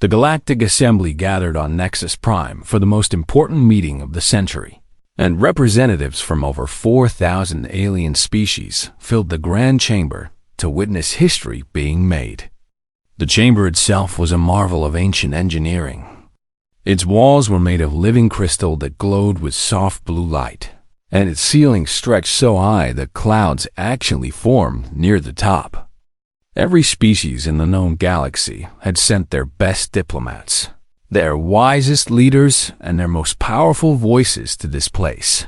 The Galactic Assembly gathered on Nexus Prime for the most important meeting of the century, and representatives from over 4,000 alien species filled the grand chamber to witness history being made. The chamber itself was a marvel of ancient engineering. Its walls were made of living crystal that glowed with soft blue light, and its ceiling stretched so high that clouds actually formed near the top. Every species in the known galaxy had sent their best diplomats, their wisest leaders, and their most powerful voices to this place.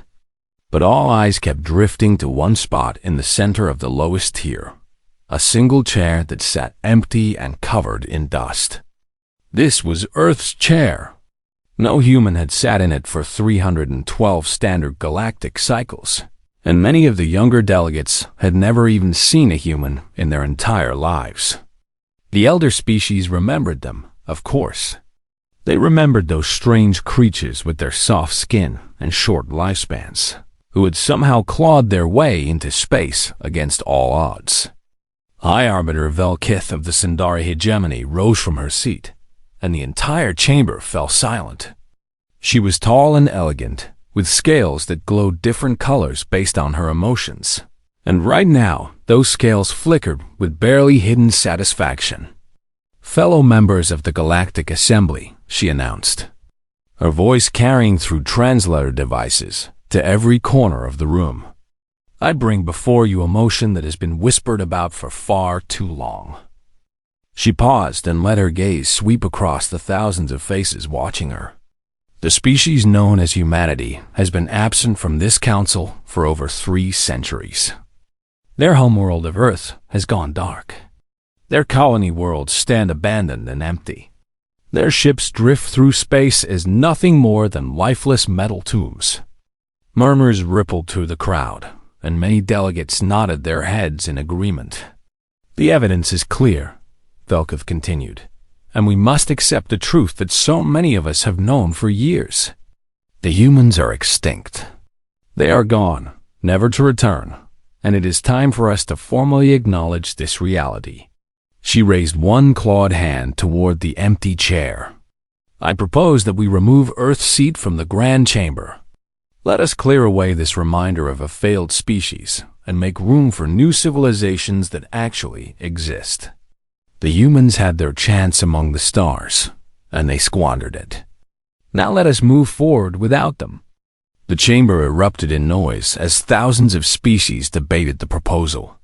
But all eyes kept drifting to one spot in the center of the lowest tier, a single chair that sat empty and covered in dust. This was Earth's chair. No human had sat in it for 312 standard galactic cycles, and many of the younger delegates had never even seen a human in their entire lives. The elder species remembered them, of course. They remembered those strange creatures with their soft skin and short lifespans, who had somehow clawed their way into space against all odds. High Arbiter Velkith of the Sindari hegemony rose from her seat, and the entire chamber fell silent. She was tall and elegant, with scales that glowed different colors based on her emotions, and right now those scales flickered with barely hidden satisfaction. "Fellow members of the Galactic Assembly," she announced, her voice carrying through translator devices to every corner of the room. "I bring before you a motion that has been whispered about for far too long." She paused and let her gaze sweep across the thousands of faces watching her. The species known as humanity has been absent from this council for over 3 centuries. Their homeworld of Earth has gone dark. Their colony worlds stand abandoned and empty. Their ships drift through space as nothing more than lifeless metal tombs. Murmurs rippled through the crowd, and many delegates nodded their heads in agreement. "The evidence is clear," Velkith continued, "and we must accept the truth that so many of us have known for years. The humans are extinct. They are gone, never to return, and it is time for us to formally acknowledge this reality." She raised one clawed hand toward the empty chair. "I propose that we remove Earth's seat from the Grand Chamber. Let us clear away this reminder of a failed species and make room for new civilizations that actually exist. The humans had their chance among the stars, and they squandered it. Now let us move forward without them." The chamber erupted in noise as thousands of species debated the proposal.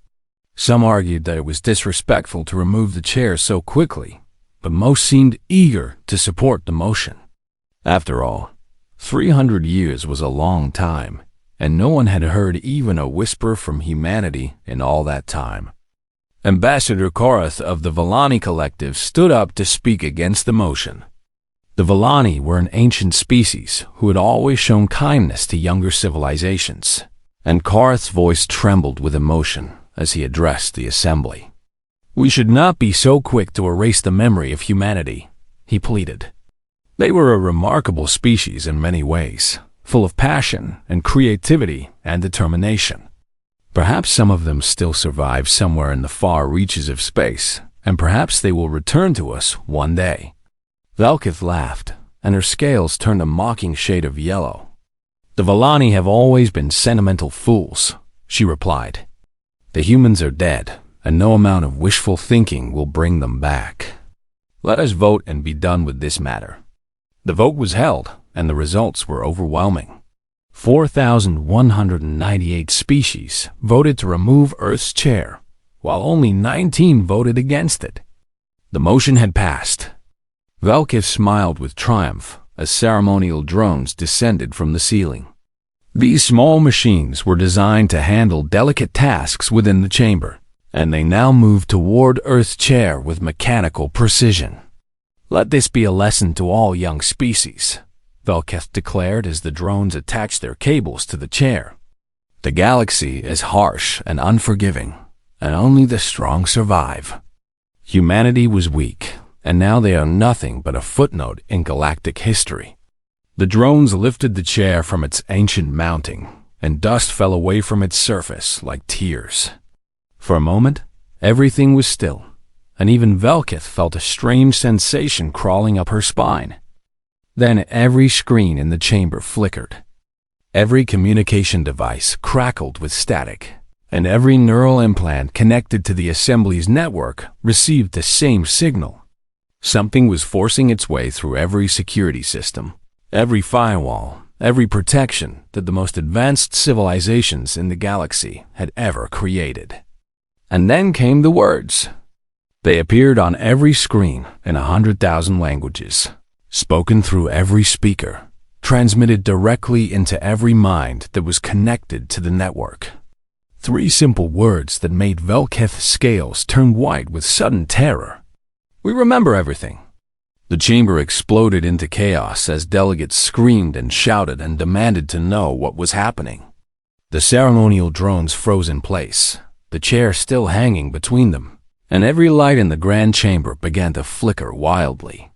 Some argued that it was disrespectful to remove the chair so quickly, but most seemed eager to support the motion. After all, 300 years was a long time, and no one had heard even a whisper from humanity in all that time. Ambassador Korath of the Villani Collective stood up to speak against the motion. The Villani were an ancient species who had always shown kindness to younger civilizations, and Korath's voice trembled with emotion as he addressed the assembly. "We should not be so quick to erase the memory of humanity," he pleaded. "They were a remarkable species in many ways, full of passion and creativity and determination. Perhaps some of them still survive somewhere in the far reaches of space, and perhaps they will return to us one day." Velkith laughed, and her scales turned a mocking shade of yellow. "The Villani have always been sentimental fools," she replied. "The humans are dead, and no amount of wishful thinking will bring them back. Let us vote and be done with this matter." The vote was held, and the results were overwhelming. 4,198 species voted to remove Earth's chair, while only 19 voted against it. The motion had passed. Velkith smiled with triumph as ceremonial drones descended from the ceiling. These small machines were designed to handle delicate tasks within the chamber, and they now moved toward Earth's chair with mechanical precision. "Let this be a lesson to all young species," Velkith declared as the drones attached their cables to the chair. "The galaxy is harsh and unforgiving, and only the strong survive. Humanity was weak, and now they are nothing but a footnote in galactic history." The drones lifted the chair from its ancient mounting, and dust fell away from its surface like tears. For a moment, everything was still, and even Velkith felt a strange sensation crawling up her spine. Then every screen in the chamber flickered. Every communication device crackled with static, and every neural implant connected to the assembly's network received the same signal. Something was forcing its way through every security system, every firewall, every protection that the most advanced civilizations in the galaxy had ever created. And then came the words. They appeared on every screen in 100,000 languages, spoken through every speaker, transmitted directly into every mind that was connected to the network. 3 simple words that made Velkith's scales turn white with sudden terror. We remember everything. The chamber exploded into chaos as delegates screamed and shouted and demanded to know what was happening. The ceremonial drones froze in place, the chair still hanging between them, and every light in the grand chamber began to flicker wildly.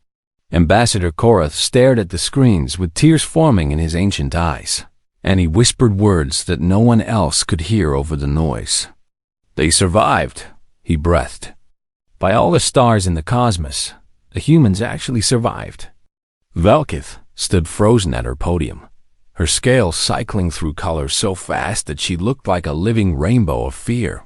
Ambassador Korath stared at the screens with tears forming in his ancient eyes, and he whispered words that no one else could hear over the noise. They survived, he breathed. By all the stars in the cosmos, the humans actually survived. Velkith stood frozen at her podium, her scales cycling through colors so fast that she looked like a living rainbow of fear.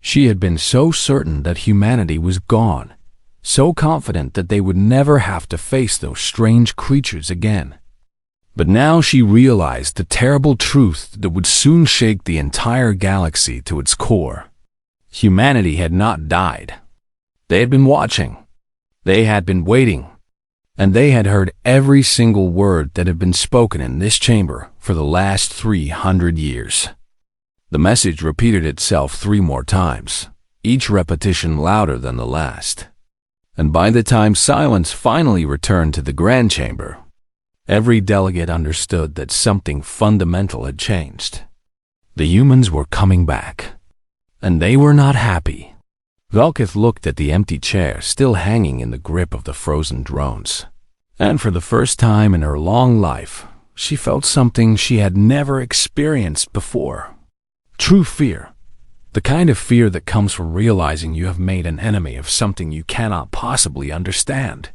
She had been so certain that humanity was gone, so confident that they would never have to face those strange creatures again. But now she realized the terrible truth that would soon shake the entire galaxy to its core. Humanity had not died. They had been watching. They had been waiting. And they had heard every single word that had been spoken in this chamber for the last 300 years. The message repeated itself 3 more times, each repetition louder than the last. And by the time silence finally returned to the grand chamber, every delegate understood that something fundamental had changed. The humans were coming back, and they were not happy. Velkith looked at the empty chair still hanging in the grip of the frozen drones, and for the first time in her long life, she felt something she had never experienced before. True fear, the kind of fear that comes from realizing you have made an enemy of something you cannot possibly understand.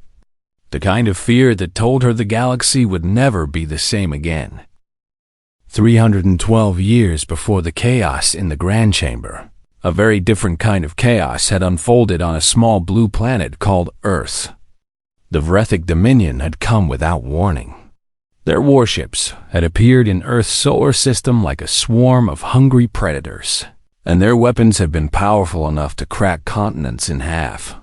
The kind of fear that told her the galaxy would never be the same again. 312 years before the chaos in the Grand Chamber, a very different kind of chaos had unfolded on a small blue planet called Earth. The Vrethic Dominion had come without warning. Their warships had appeared in Earth's solar system like a swarm of hungry predators, and their weapons had been powerful enough to crack continents in half.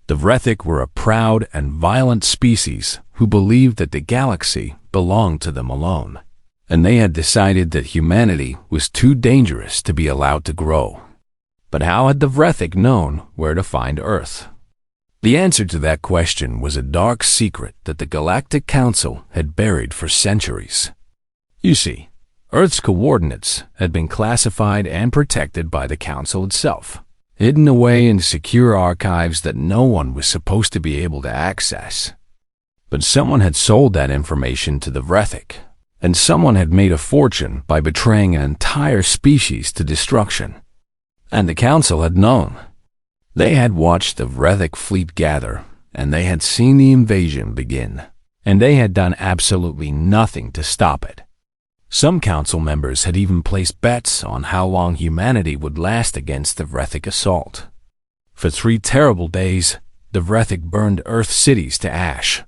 The Vrethic were a proud and violent species who believed that the galaxy belonged to them alone, and they had decided that humanity was too dangerous to be allowed to grow. But how had the Vrethic known where to find Earth? The answer to that question was a dark secret that the Galactic Council had buried for centuries. You see, Earth's coordinates had been classified and protected by the Council itself, hidden away in secure archives that no one was supposed to be able to access. But someone had sold that information to the Vrethic, and someone had made a fortune by betraying an entire species to destruction. And the Council had known. They had watched the Vrethic fleet gather, and they had seen the invasion begin, and they had done absolutely nothing to stop it. Some council members had even placed bets on how long humanity would last against the Vrethic assault. For 3 terrible days, the Vrethic burned Earth cities to ash.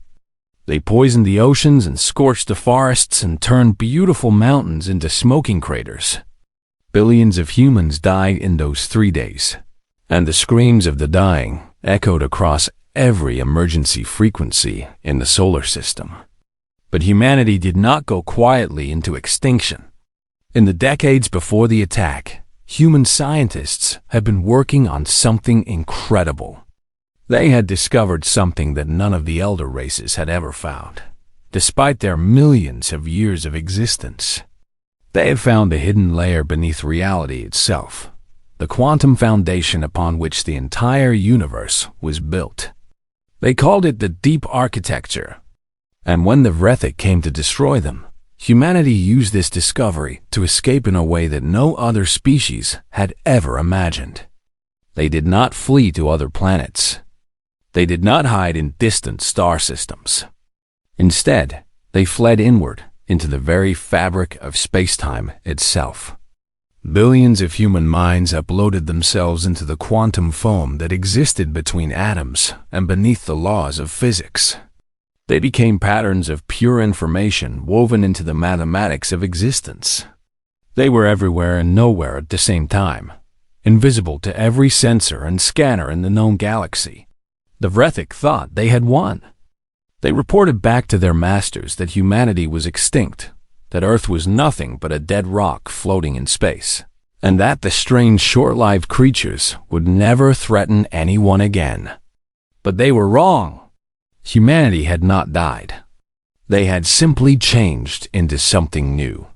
They poisoned the oceans and scorched the forests and turned beautiful mountains into smoking craters. Billions of humans died in those 3 days, and the screams of the dying echoed across every emergency frequency in the solar system. But humanity did not go quietly into extinction. In the decades before the attack, human scientists had been working on something incredible. They had discovered something that none of the elder races had ever found, despite their millions of years of existence. They had found a hidden layer beneath reality itself, the quantum foundation upon which the entire universe was built. They called it the Deep Architecture. And when the Vrethic came to destroy them, humanity used this discovery to escape in a way that no other species had ever imagined. They did not flee to other planets. They did not hide in distant star systems. Instead, they fled inward into the very fabric of space-time itself. Billions of human minds uploaded themselves into the quantum foam that existed between atoms and beneath the laws of physics. They became patterns of pure information woven into the mathematics of existence. They were everywhere and nowhere at the same time, invisible to every sensor and scanner in the known galaxy. The Vrethic thought they had won. They reported back to their masters that humanity was extinct, that Earth was nothing but a dead rock floating in space, and that the strange short-lived creatures would never threaten anyone again. But they were wrong. Humanity had not died. They had simply changed into something new.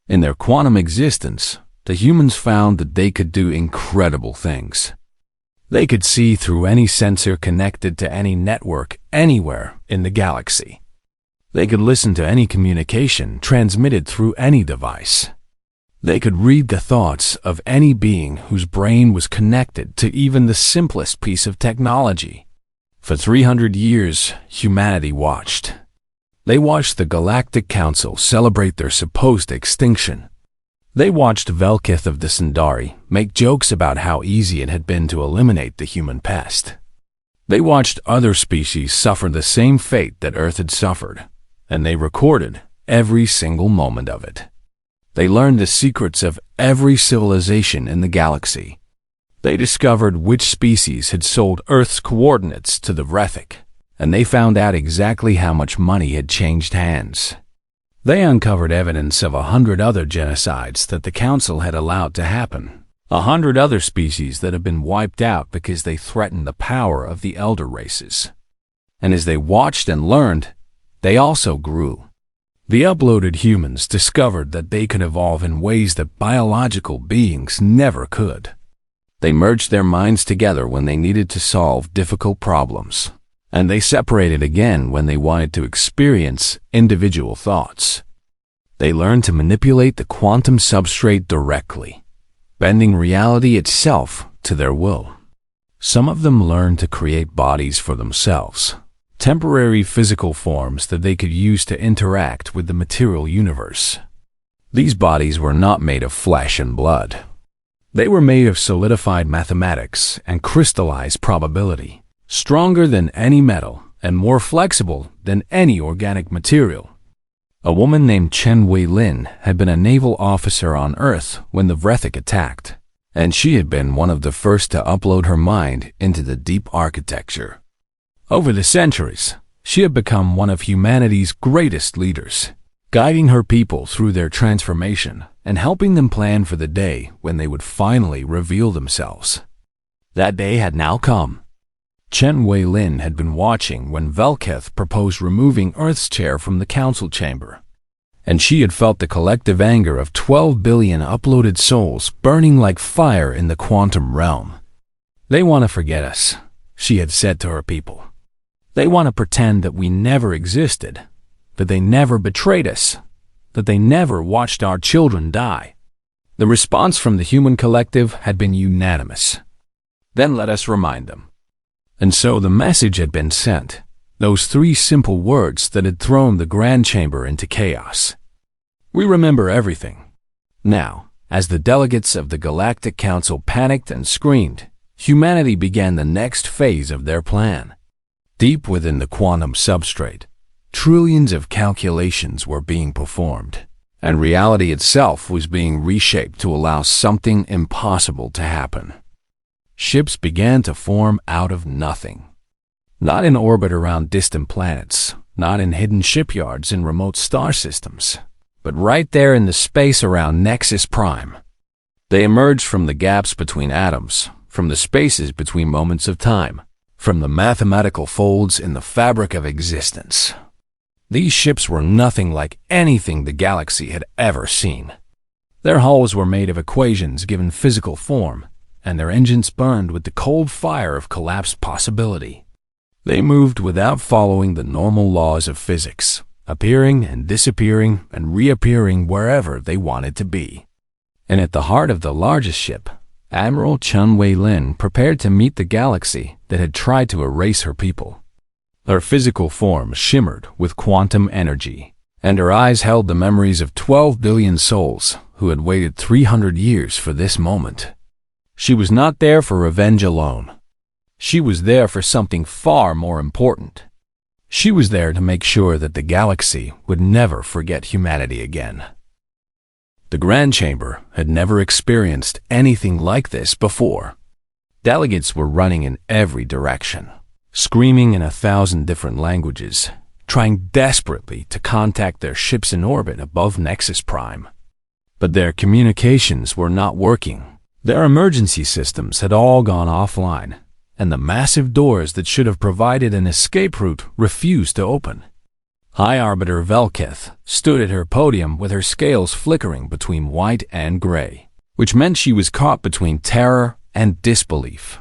In their quantum existence, the humans found that they could do incredible things. They could see through any sensor connected to any network anywhere in the galaxy. They could listen to any communication transmitted through any device. They could read the thoughts of any being whose brain was connected to even the simplest piece of technology. For 300 years, humanity watched. They watched the Galactic Council celebrate their supposed extinction. They watched Velkith of the Sundari make jokes about how easy it had been to eliminate the human pest. They watched other species suffer the same fate that Earth had suffered, and they recorded every single moment of it. They learned the secrets of every civilization in the galaxy. They discovered which species had sold Earth's coordinates to the Vrethic, and they found out exactly how much money had changed hands. They uncovered evidence of 100 other genocides that the Council had allowed to happen, 100 other species that had been wiped out because they threatened the power of the elder races. And as they watched and learned, they also grew. The uploaded humans discovered that they could evolve in ways that biological beings never could. They merged their minds together when they needed to solve difficult problems, and they separated again when they wanted to experience individual thoughts. They learned to manipulate the quantum substrate directly, bending reality itself to their will. Some of them learned to create bodies for themselves, temporary physical forms that they could use to interact with the material universe. These bodies were not made of flesh and blood. They were made of solidified mathematics and crystallized probability, stronger than any metal and more flexible than any organic material. A woman named Chen Wei-Lin had been a naval officer on Earth when the Vrethic attacked, and she had been one of the first to upload her mind into the deep architecture. Over the centuries, she had become one of humanity's greatest leaders, guiding her people through their transformation and helping them plan for the day when they would finally reveal themselves. That day had now come. Chen Wei-Lin had been watching when Velkith proposed removing Earth's chair from the council chamber, and she had felt the collective anger of 12 billion uploaded souls burning like fire in the quantum realm. They want to forget us, she had said to her people. They want to pretend that we never existed, that they never betrayed us, that they never watched our children die. The response from the human collective had been unanimous. Then let us remind them. And so the message had been sent, those 3 simple words that had thrown the Grand Chamber into chaos. We remember everything. Now, as the delegates of the Galactic Council panicked and screamed, humanity began the next phase of their plan. Deep within the quantum substrate, trillions of calculations were being performed, and reality itself was being reshaped to allow something impossible to happen. Ships began to form out of nothing. Not in orbit around distant planets, not in hidden shipyards in remote star systems, but right there in the space around Nexus Prime. They emerged from the gaps between atoms, from the spaces between moments of time, from the mathematical folds in the fabric of existence. These ships were nothing like anything the galaxy had ever seen. Their hulls were made of equations given physical form, and their engines burned with the cold fire of collapsed possibility. They moved without following the normal laws of physics, appearing and disappearing and reappearing wherever they wanted to be. And at the heart of the largest ship, Admiral Chun Wei-lin prepared to meet the galaxy that had tried to erase her people. Her physical form shimmered with quantum energy, and her eyes held the memories of 12 billion souls who had waited 300 years for this moment. She was not there for revenge alone. She was there for something far more important. She was there to make sure that the galaxy would never forget humanity again. The Grand Chamber had never experienced anything like this before. Delegates were running in every direction, screaming in 1,000 different languages, trying desperately to contact their ships in orbit above Nexus Prime. But their communications were not working. Their emergency systems had all gone offline, and the massive doors that should have provided an escape route refused to open. High Arbiter Velkith stood at her podium with her scales flickering between white and gray, which meant she was caught between terror and disbelief.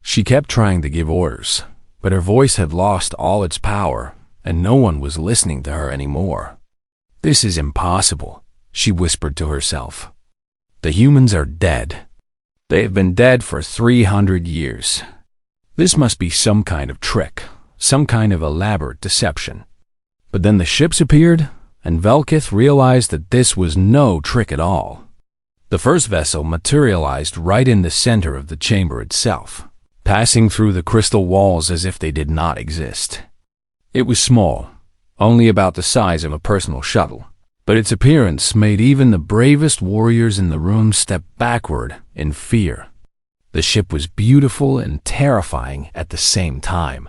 She kept trying to give orders, but her voice had lost all its power, and no one was listening to her anymore. "This is impossible," she whispered to herself. "The humans are dead. They have been dead for 300 years. This must be some kind of trick, some kind of elaborate deception." But then the ships appeared, and Velkith realized that this was no trick at all. The first vessel materialized right in the center of the chamber itself, passing through the crystal walls as if they did not exist. It was small, only about the size of a personal shuttle, but its appearance made even the bravest warriors in the room step backward in fear. The ship was beautiful and terrifying at the same time.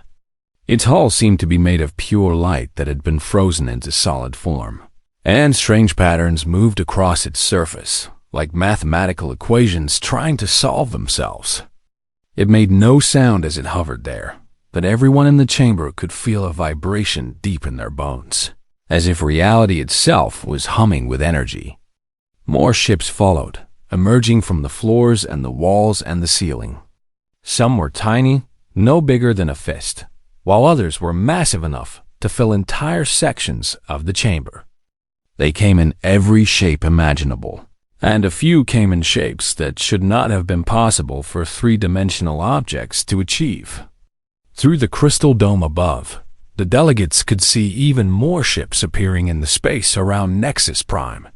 Its hull seemed to be made of pure light that had been frozen into solid form, and strange patterns moved across its surface, like mathematical equations trying to solve themselves. It made no sound as it hovered there, but everyone in the chamber could feel a vibration deep in their bones, as if reality itself was humming with energy. More ships followed, emerging from the floors and the walls and the ceiling. Some were tiny, no bigger than a fist, while others were massive enough to fill entire sections of the chamber. They came in every shape imaginable, and a few came in shapes that should not have been possible for three-dimensional objects to achieve. Through the crystal dome above, the delegates could see even more ships appearing in the space around Nexus Prime.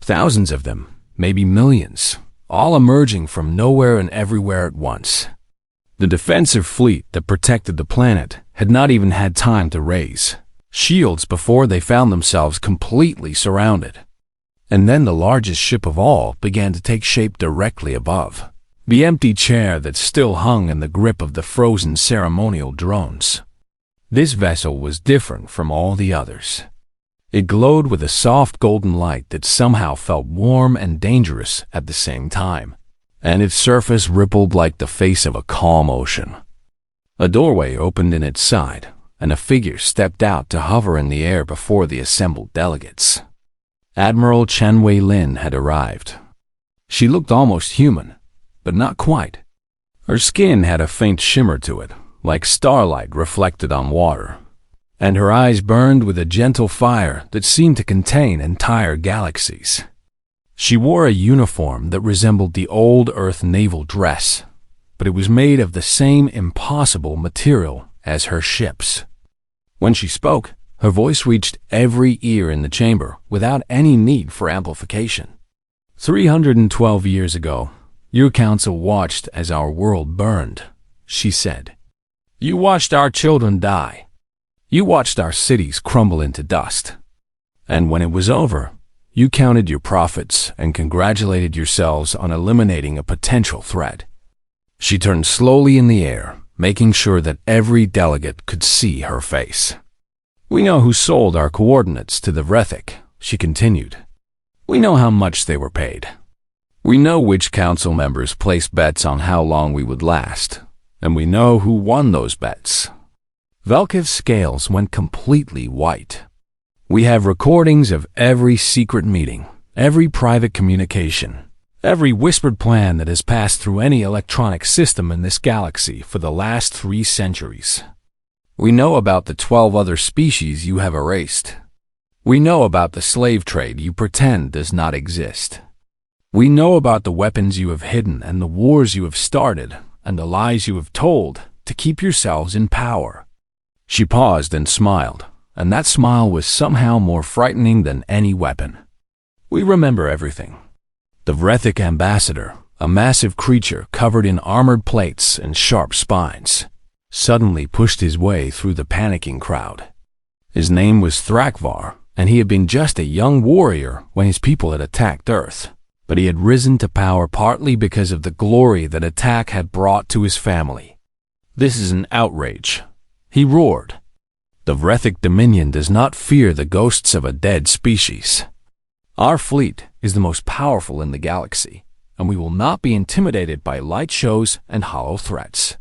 Thousands of them, maybe millions, all emerging from nowhere and everywhere at once. The defensive fleet that protected the planet had not even had time to raise shields before they found themselves completely surrounded. And then the largest ship of all began to take shape directly above, the empty chair that still hung in the grip of the frozen ceremonial drones. This vessel was different from all the others. It glowed with a soft golden light that somehow felt warm and dangerous at the same time, and its surface rippled like the face of a calm ocean. A doorway opened in its side, and a figure stepped out to hover in the air before the assembled delegates. Admiral Chen Wei-lin had arrived. She looked almost human, but not quite. Her skin had a faint shimmer to it, like starlight reflected on water, and her eyes burned with a gentle fire that seemed to contain entire galaxies. She wore a uniform that resembled the old Earth naval dress, but it was made of the same impossible material as her ships. When she spoke, her voice reached every ear in the chamber without any need for amplification. 312 years ago, your council watched as our world burned, she said. You watched our children die. You watched our cities crumble into dust. And when it was over, you counted your profits and congratulated yourselves on eliminating a potential threat. She turned slowly in the air, making sure that every delegate could see her face. We know who sold our coordinates to the Vrethik, she continued. We know how much they were paid. We know which council members placed bets on how long we would last, and we know who won those bets. Velkith's scales went completely white. We have recordings of every secret meeting, every private communication, every whispered plan that has passed through any electronic system in this galaxy for the last 3 centuries. We know about the 12 other species you have erased. We know about the slave trade you pretend does not exist. We know about the weapons you have hidden and the wars you have started and the lies you have told to keep yourselves in power." She paused and smiled, and that smile was somehow more frightening than any weapon. "We remember everything." The Vrethic ambassador, a massive creature covered in armored plates and sharp spines, suddenly pushed his way through the panicking crowd. His name was Thrakvar, and he had been just a young warrior when his people had attacked Earth. But he had risen to power partly because of the glory that attack had brought to his family. "This is an outrage," he roared. "The Vrethic Dominion does not fear the ghosts of a dead species. Our fleet is the most powerful in the galaxy, and we will not be intimidated by light shows and hollow threats."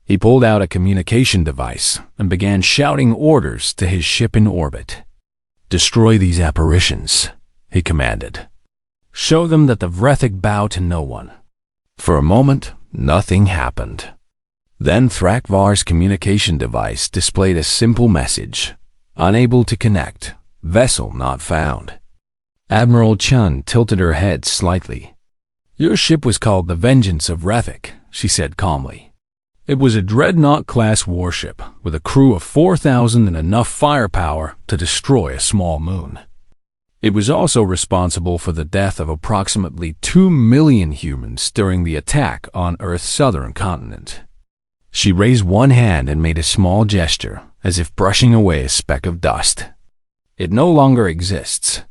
He pulled out a communication device and began shouting orders to his ship in orbit. "Destroy these apparitions," he commanded. "Show them that the Vrethic bow to no one." For a moment, nothing happened. Then Thrakvar's communication device displayed a simple message: "Unable to connect. Vessel not found." Admiral Chun tilted her head slightly. "Your ship was called the Vengeance of Vrethic," she said calmly. "It was a dreadnought-class warship with a crew of 4,000 and enough firepower to destroy a small moon. It was also responsible for the death of approximately 2 million humans during the attack on Earth's southern continent." She raised one hand and made a small gesture, as if brushing away a speck of dust. "It no longer exists."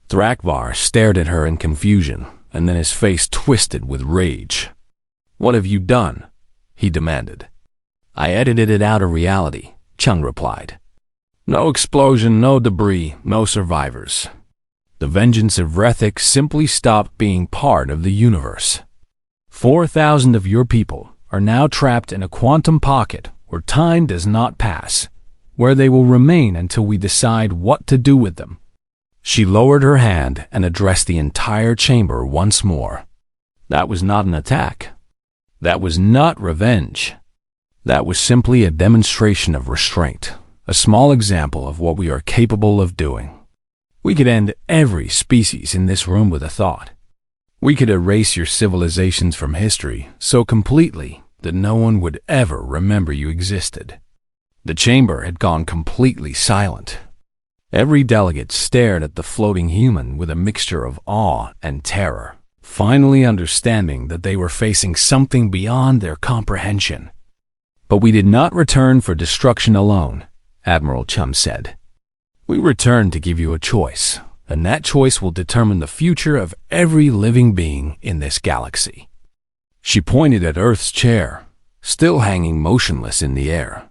Thrakvar stared at her in confusion, and then his face twisted with rage. "What have you done?" he demanded. "I edited it out of reality," Chung replied. "No explosion, no debris, no survivors. The Vengeance of Vrethic simply stopped being part of the universe. 4,000 of your people are now trapped in a quantum pocket where time does not pass, where they will remain until we decide what to do with them." She lowered her hand and addressed the entire chamber once more. "That was not an attack. That was not revenge. That was simply a demonstration of restraint, a small example of what we are capable of doing. We could end every species in this room with a thought. We could erase your civilizations from history so completely that no one would ever remember you existed." The chamber had gone completely silent. Every delegate stared at the floating human with a mixture of awe and terror, finally understanding that they were facing something beyond their comprehension. "But we did not return for destruction alone," Admiral Chum said. "We returned to give you a choice, and that choice will determine the future of every living being in this galaxy." She pointed at Earth's chair, still hanging motionless in the air.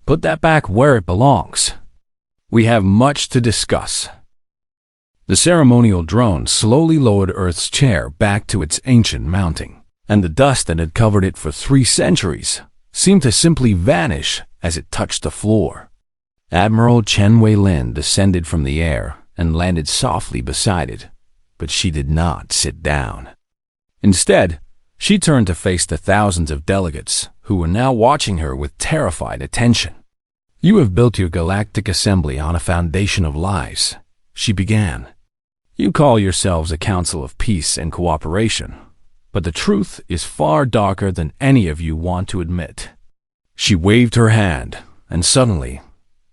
"Put that back where it belongs. We have much to discuss." The ceremonial drone slowly lowered Earth's chair back to its ancient mounting, and the dust that had covered it for 3 centuries seemed to simply vanish as it touched the floor. Admiral Chen Wei-Lin descended from the air and landed softly beside it, but she did not sit down. Instead, she turned to face the thousands of delegates who were now watching her with terrified attention. "You have built your galactic assembly on a foundation of lies," she began. "You call yourselves a council of peace and cooperation, but the truth is far darker than any of you want to admit." She waved her hand, and suddenly,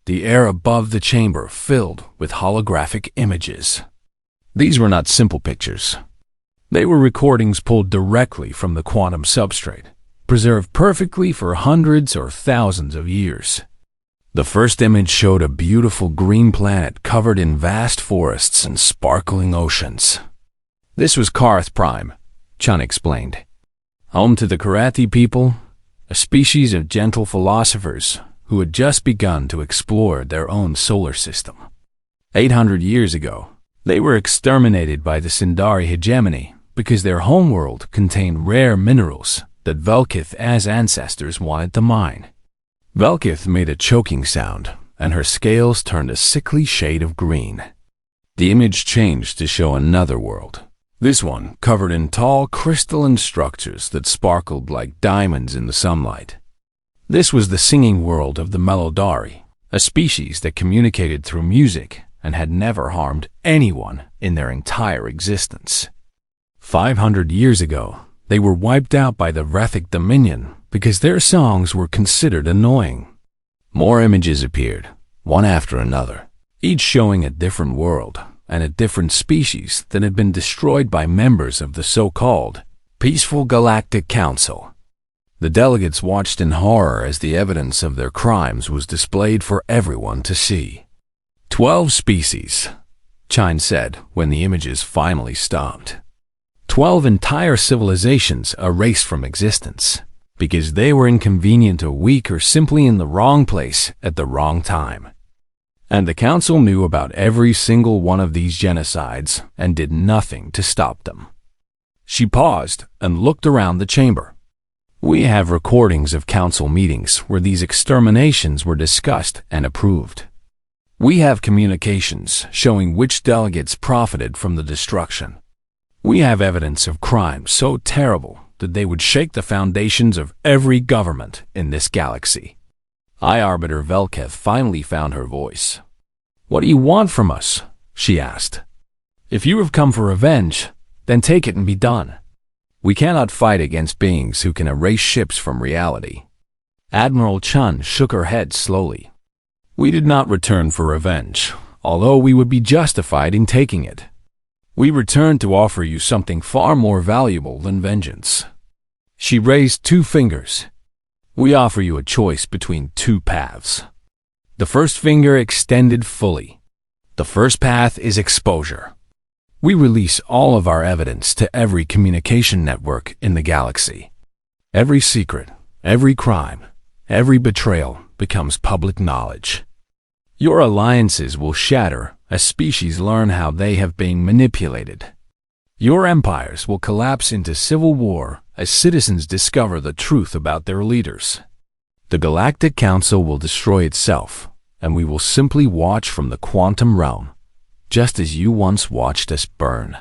the air above the chamber filled with holographic images. These were not simple pictures. They were recordings pulled directly from the quantum substrate, preserved perfectly for hundreds or thousands of years. The first image showed a beautiful green planet covered in vast forests and sparkling oceans. "This was Karth Prime," Chun explained. "Home to the Karathi people, a species of gentle philosophers who had just begun to explore their own solar system. 800 years ago, they were exterminated by the Sindari hegemony because their homeworld contained rare minerals that Velkith's ancestors wanted to mine." Velkith made a choking sound, and her scales turned a sickly shade of green. The image changed to show another world, this one covered in tall crystalline structures that sparkled like diamonds in the sunlight. This was the singing world of the Melodari, a species that communicated through music and had never harmed anyone in their entire existence. 500 years ago, they were wiped out by the Rethic Dominion because their songs were considered annoying. More images appeared, one after another, each showing a different world and a different species that had been destroyed by members of the so-called Peaceful Galactic Council. The delegates watched in horror as the evidence of their crimes was displayed for everyone to see. 12 species, Chine said when the images finally stopped. 12 entire civilizations erased from existence because they were inconvenient or weak or simply in the wrong place at the wrong time. And the council knew about every single one of these genocides and did nothing to stop them. She paused and looked around the chamber. We have recordings of council meetings where these exterminations were discussed and approved. We have communications showing which delegates profited from the destruction. We have evidence of crimes so terrible that they would shake the foundations of every government in this galaxy. High Arbiter Velketh finally found her voice. What do you want from us? She asked. If you have come for revenge, then take it and be done. We cannot fight against beings who can erase ships from reality. Admiral Chun shook her head slowly. We did not return for revenge, although we would be justified in taking it. We returned to offer you something far more valuable than vengeance. She raised 2 fingers. We offer you a choice between 2 paths. The first finger extended fully. The first path is exposure. We release all of our evidence to every communication network in the galaxy. Every secret, every crime, every betrayal becomes public knowledge. Your alliances will shatter as species learn how they have been manipulated. Your empires will collapse into civil war as citizens discover the truth about their leaders. The Galactic Council will destroy itself, and we will simply watch from the quantum realm, just as you once watched us burn.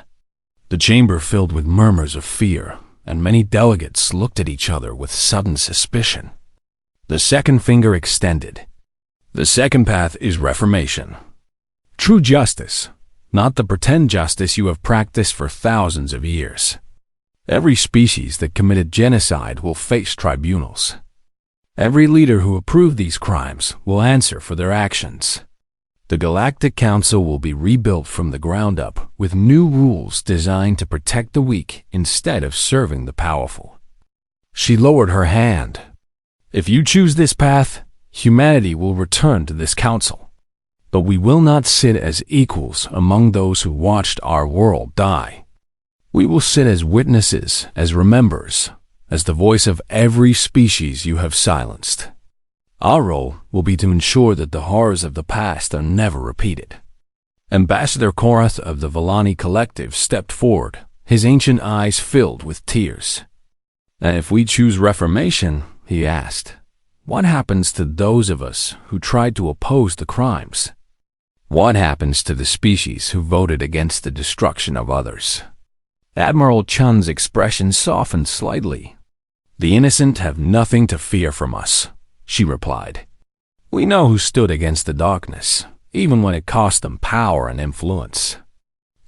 The chamber filled with murmurs of fear, and many delegates looked at each other with sudden suspicion. The second finger extended. The second path is reformation. True justice, not the pretend justice you have practiced for thousands of years. Every species that committed genocide will face tribunals. Every leader who approved these crimes will answer for their actions. The Galactic Council will be rebuilt from the ground up with new rules designed to protect the weak instead of serving the powerful. She lowered her hand. If you choose this path, humanity will return to this council. But we will not sit as equals among those who watched our world die. We will sit as witnesses, as remembers, as the voice of every species you have silenced. Our role will be to ensure that the horrors of the past are never repeated. Ambassador Korath of the Villani Collective stepped forward, his ancient eyes filled with tears. And if we choose reformation, he asked, what happens to those of us who tried to oppose the crimes? What happens to the species who voted against the destruction of others? Admiral Chun's expression softened slightly. The innocent have nothing to fear from us, she replied. We know who stood against the darkness, even when it cost them power and influence.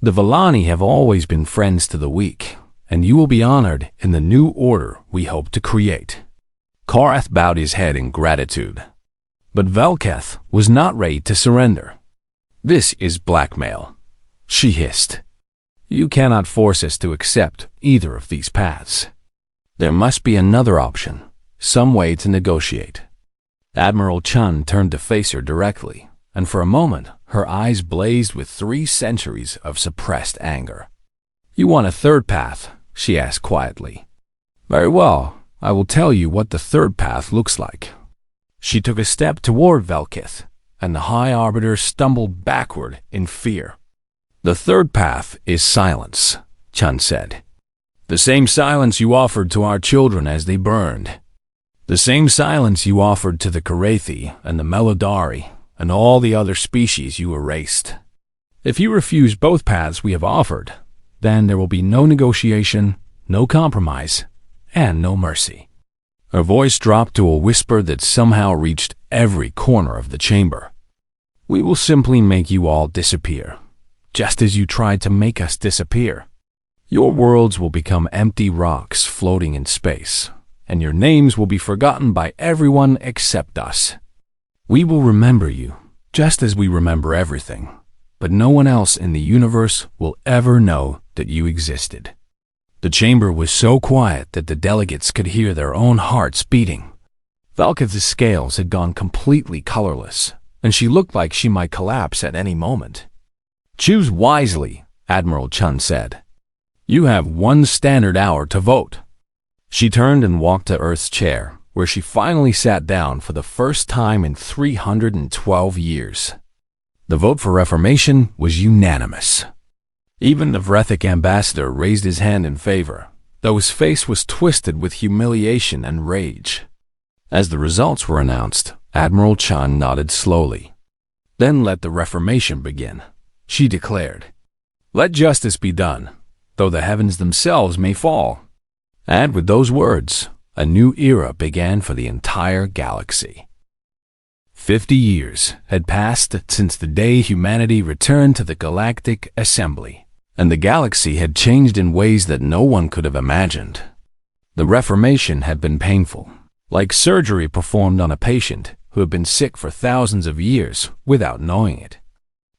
The Villani have always been friends to the weak, and you will be honored in the new order we hope to create. Korath bowed his head in gratitude. But Velketh was not ready to surrender. This is blackmail, she hissed. You cannot force us to accept either of these paths. There must be another option, some way to negotiate. Admiral Chun turned to face her directly, and for a moment her eyes blazed with 3 centuries of suppressed anger. You want a third path? She asked quietly. Very well, I will tell you what the third path looks like. She took a step toward Velketh, and the High Arbiter stumbled backward in fear. The third path is silence, Chun said. The same silence you offered to our children as they burned. The same silence you offered to the Karathi and the Melodari and all the other species you erased. If you refuse both paths we have offered, then there will be no negotiation, no compromise, and no mercy. Her voice dropped to a whisper that somehow reached every corner of the chamber. We will simply make you all disappear, just as you tried to make us disappear. Your worlds will become empty rocks floating in space, and your names will be forgotten by everyone except us. We will remember you, just as we remember everything, but no one else in the universe will ever know that you existed." The chamber was so quiet that the delegates could hear their own hearts beating. Valka's scales had gone completely colorless, and she looked like she might collapse at any moment. "Choose wisely," Admiral Chun said. "You have 1 standard hour to vote." She turned and walked to Earth's chair, where she finally sat down for the first time in 312 years. The vote for reformation was unanimous. Even the Vrethic ambassador raised his hand in favor, though his face was twisted with humiliation and rage. As the results were announced, Admiral Chun nodded slowly. "Then let the reformation begin," she declared. "Let justice be done, though the heavens themselves may fall." And with those words, a new era began for the entire galaxy. 50 years had passed since the day humanity returned to the Galactic Assembly, and the galaxy had changed in ways that no one could have imagined. The reformation had been painful, like surgery performed on a patient who had been sick for thousands of years without knowing it.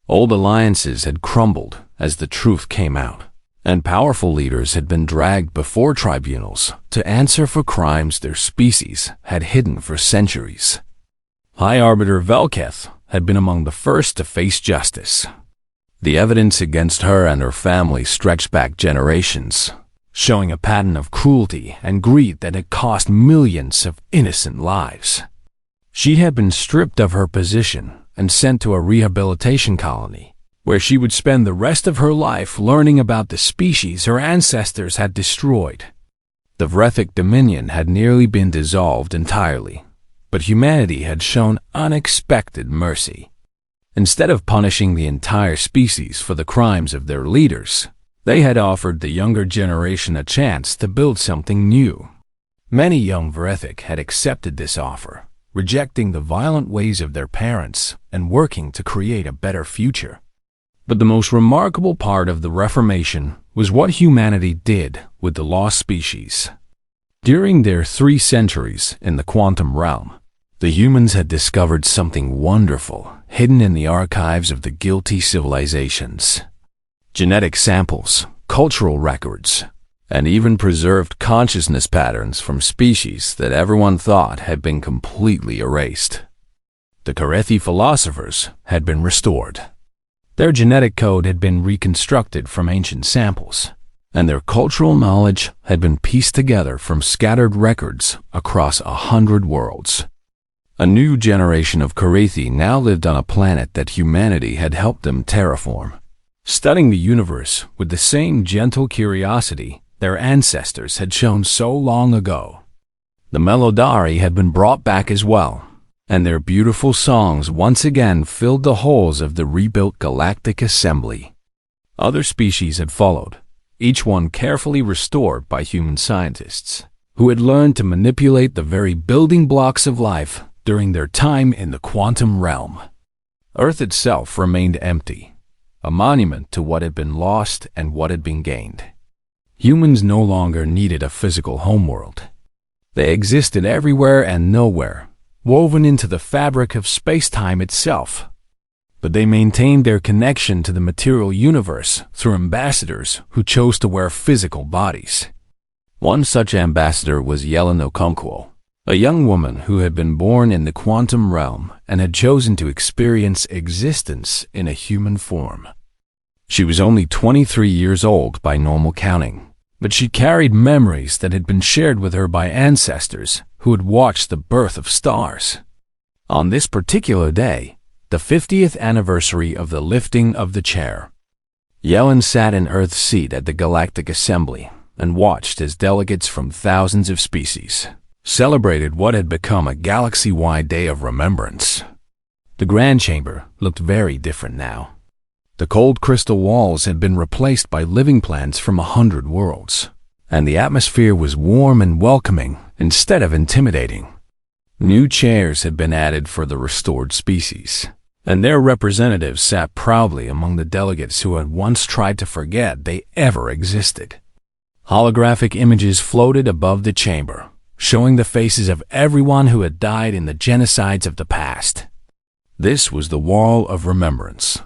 Old alliances had crumbled as the truth came out, and powerful leaders had been dragged before tribunals to answer for crimes their species had hidden for centuries. High Arbiter Velketh had been among the first to face justice. The evidence against her and her family stretched back generations, showing a pattern of cruelty and greed that had cost millions of innocent lives. She had been stripped of her position and sent to a rehabilitation colony, where she would spend the rest of her life learning about the species her ancestors had destroyed. The Vrethic Dominion had nearly been dissolved entirely, but humanity had shown unexpected mercy. Instead of punishing the entire species for the crimes of their leaders, they had offered the younger generation a chance to build something new. Many young Vrethic had accepted this offer, rejecting the violent ways of their parents and working to create a better future. But the most remarkable part of the Reformation was what humanity did with the lost species. During their 3 centuries in the quantum realm, the humans had discovered something wonderful hidden in the archives of the guilty civilizations. Genetic samples, cultural records, and even preserved consciousness patterns from species that everyone thought had been completely erased. The Karethi philosophers had been restored. Their genetic code had been reconstructed from ancient samples, and their cultural knowledge had been pieced together from scattered records across 100 worlds. A new generation of Karethi now lived on a planet that humanity had helped them terraform, studying the universe with the same gentle curiosity their ancestors had shown so long ago. The Melodari had been brought back as well, and their beautiful songs once again filled the halls of the rebuilt Galactic Assembly. Other species had followed, each one carefully restored by human scientists, who had learned to manipulate the very building blocks of life during their time in the quantum realm. Earth itself remained empty, a monument to what had been lost and what had been gained. Humans no longer needed a physical homeworld. They existed everywhere and nowhere, woven into the fabric of space-time itself. But they maintained their connection to the material universe through ambassadors who chose to wear physical bodies. One such ambassador was Yellen Okonkwo, a young woman who had been born in the quantum realm and had chosen to experience existence in a human form. She was only 23 years old by normal counting, but she carried memories that had been shared with her by ancestors who had watched the birth of stars. On this particular day, the 50th anniversary of the lifting of the chair, Yellen sat in Earth's seat at the Galactic Assembly and watched as delegates from thousands of species celebrated what had become a galaxy-wide day of remembrance. The Grand Chamber looked very different now. The cold crystal walls had been replaced by living plants from 100 worlds, and the atmosphere was warm and welcoming instead of intimidating. New chairs had been added for the restored species, and their representatives sat proudly among the delegates who had once tried to forget they ever existed. Holographic images floated above the chamber, showing the faces of everyone who had died in the genocides of the past. This was the Wall of Remembrance,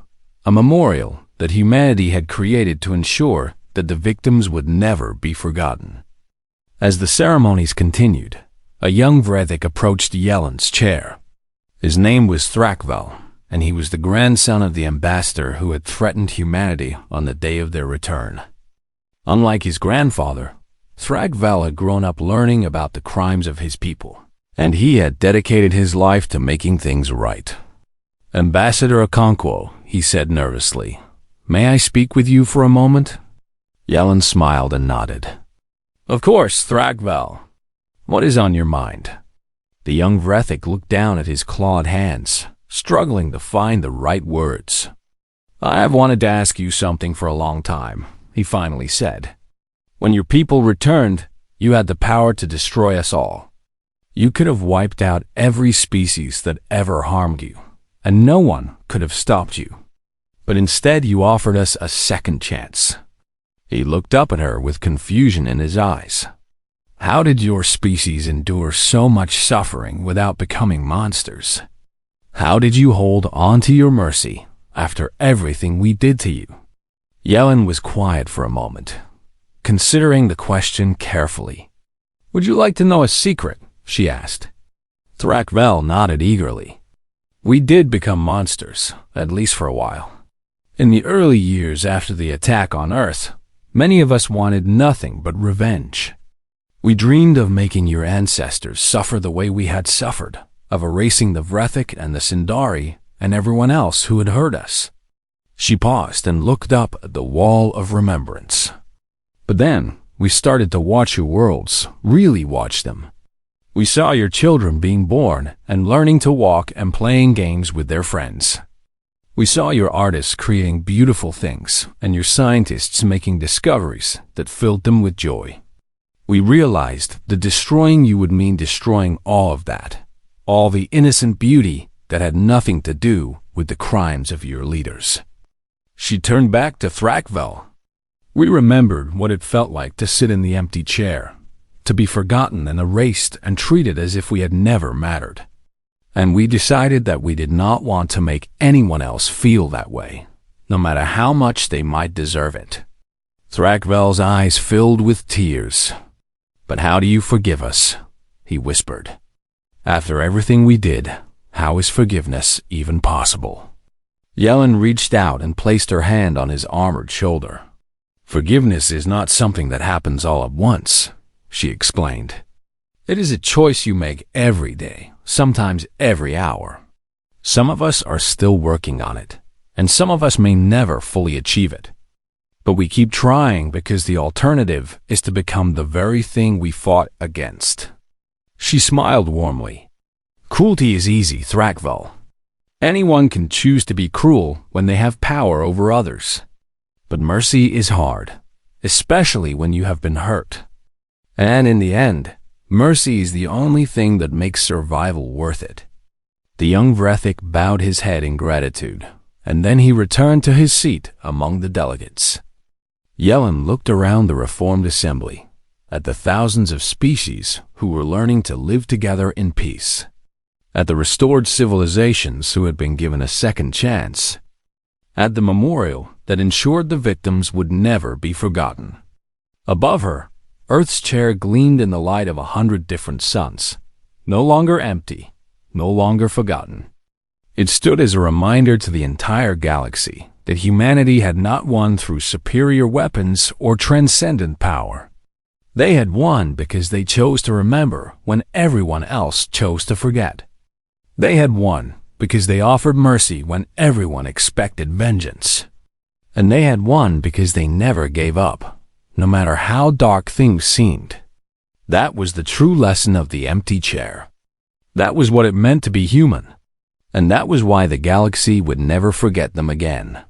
a memorial that humanity had created to ensure that the victims would never be forgotten. As the ceremonies continued, a young Vrethik approached Yelen's chair. His name was Thrakvel, and he was the grandson of the ambassador who had threatened humanity on the day of their return. Unlike his grandfather, Thrakvel had grown up learning about the crimes of his people, and he had dedicated his life to making things right. "Ambassador Okonkwo," he said nervously, "may I speak with you for a moment?" Yelen smiled and nodded. "Of course, Thrakvel. What is on your mind?" The young Vrethik looked down at his clawed hands, struggling to find the right words. "I have wanted to ask you something for a long time," he finally said. "When your people returned, you had the power to destroy us all. You could have wiped out every species that ever harmed you, and no one could have stopped you. But instead you offered us a second chance." He looked up at her with confusion in his eyes. "How did your species endure so much suffering without becoming monsters? How did you hold on to your mercy after everything we did to you?" Yelen was quiet for a moment, considering the question carefully. "Would you like to know a secret?" she asked. Thrakvel nodded eagerly. "We did become monsters, at least for a while. In the early years after the attack on Earth, many of us wanted nothing but revenge. We dreamed of making your ancestors suffer the way we had suffered, of erasing the Vrethik and the Sindari and everyone else who had hurt us." She paused and looked up at the Wall of Remembrance. "But then, we started to watch your worlds, really watch them. We saw your children being born and learning to walk and playing games with their friends. We saw your artists creating beautiful things and your scientists making discoveries that filled them with joy. We realized that destroying you would mean destroying all of that, all the innocent beauty that had nothing to do with the crimes of your leaders." She turned back to Thrakvel. "We remembered what it felt like to sit in the empty chair, to be forgotten and erased and treated as if we had never mattered. And we decided that we did not want to make anyone else feel that way, no matter how much they might deserve it." Thrakvel's eyes filled with tears. "But how do you forgive us?" he whispered. "After everything we did, how is forgiveness even possible?" Yelen reached out and placed her hand on his armored shoulder. "Forgiveness is not something that happens all at once," she explained. "It is a choice you make every day, sometimes every hour. Some of us are still working on it, and some of us may never fully achieve it. But we keep trying because the alternative is to become the very thing we fought against." She smiled warmly. "Cruelty is easy, Thrakvel. Anyone can choose to be cruel when they have power over others. But mercy is hard, especially when you have been hurt. And in the end, mercy is the only thing that makes survival worth it." The young Vrethik bowed his head in gratitude, and then he returned to his seat among the delegates. Yelen looked around the reformed assembly, at the thousands of species who were learning to live together in peace, at the restored civilizations who had been given a second chance, at the memorial that ensured the victims would never be forgotten. Above her, Earth's chair gleamed in the light of 100 different suns, no longer empty, no longer forgotten. It stood as a reminder to the entire galaxy that humanity had not won through superior weapons or transcendent power. They had won because they chose to remember when everyone else chose to forget. They had won because they offered mercy when everyone expected vengeance. And they had won because they never gave up, no matter how dark things seemed. That was the true lesson of the empty chair. That was what it meant to be human. And that was why the galaxy would never forget them again.